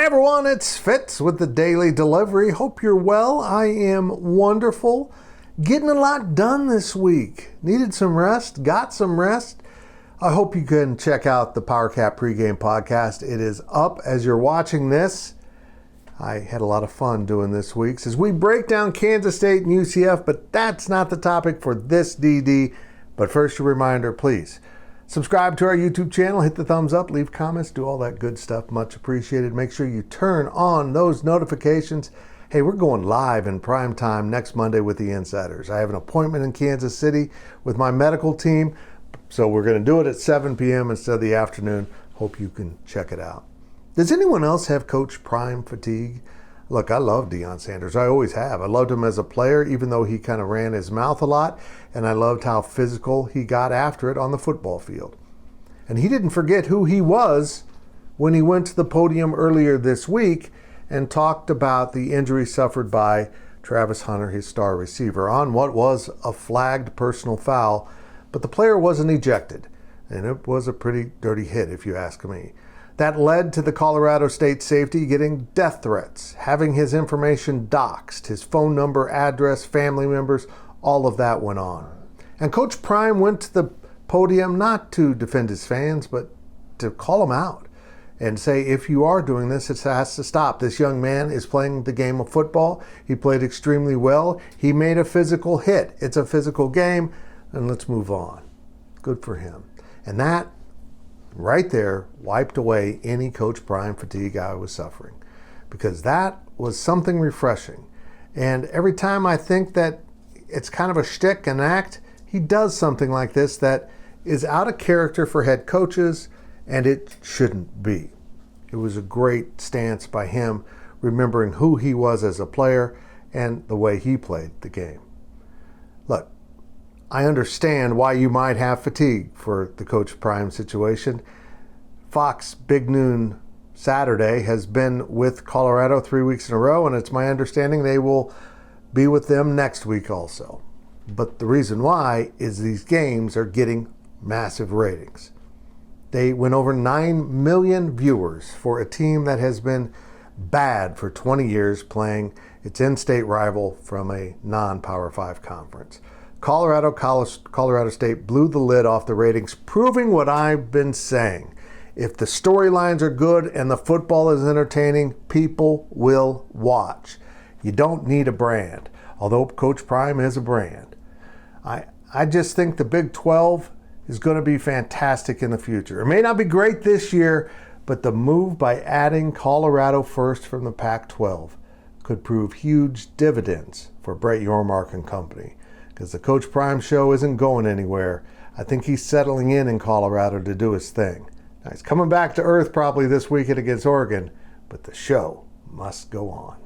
Hi everyone, it's Fitz with the Daily Delivery. Hope you're well. I am wonderful. Getting a lot done this week. Needed some rest, got some rest. I hope you can check out the PowerCat pregame podcast. It is up as you're watching this. I had a lot of fun doing this week's as we break down Kansas State and UCF, but that's not the topic for this DD. But first, a reminder, please subscribe to our YouTube channel, hit the thumbs up, leave comments, do all that good stuff. Much appreciated. Make sure you turn on those notifications. Hey, we're going live in prime time next Monday with the Insiders. I have an appointment in Kansas City with my medical team, so we're going to do it at 7 p.m. instead of the afternoon. Hope you can check it out. Does anyone else have Coach Prime fatigue? Look, I love Deion Sanders. I always have. I loved him as a player, even though he kind of ran his mouth a lot, and I loved how physical he got after it on the football field. And he didn't forget who he was when he went to the podium earlier this week and talked about the injury suffered by Travis Hunter, his star receiver, on what was a flagged personal foul, but the player wasn't ejected, and it was a pretty dirty hit if you ask me. That led to the Colorado State safety getting death threats, having his information doxxed, his phone number, address, family members, all of that went on. And Coach Prime went to the podium not to defend his fans, but to call them out and say, if you are doing this, it has to stop. This young man is playing the game of football. He played extremely well. He made a physical hit. It's a physical game, and let's move on. Good for him. And that right there wiped away any Coach Prime fatigue I was suffering, because that was something refreshing. And every time I think that it's kind of a shtick, an act, he does something like this that is out of character for head coaches, and it shouldn't be. It was a great stance by him, remembering who he was as a player and the way he played the game. Look, I understand why you might have fatigue for the Coach Prime situation. Fox Big Noon Saturday has been with Colorado 3 weeks in a row, and it's my understanding they will be with them next week also. But the reason why is these games are getting massive ratings. They went over 9 million viewers for a team that has been bad for 20 years playing its in-state rival from a non-Power 5 conference. Colorado State blew the lid off the ratings, proving what I've been saying. If the storylines are good and the football is entertaining, people will watch. You don't need a brand, although Coach Prime is a brand. I just think the Big 12 is going to be fantastic in the future. It may not be great this year, but the move by adding Colorado first from the Pac-12 could prove huge dividends for Brett Yormark and company. Because the Coach Prime show isn't going anywhere. I think he's settling in Colorado to do his thing. Now, he's coming back to earth probably this weekend against Oregon, but the show must go on.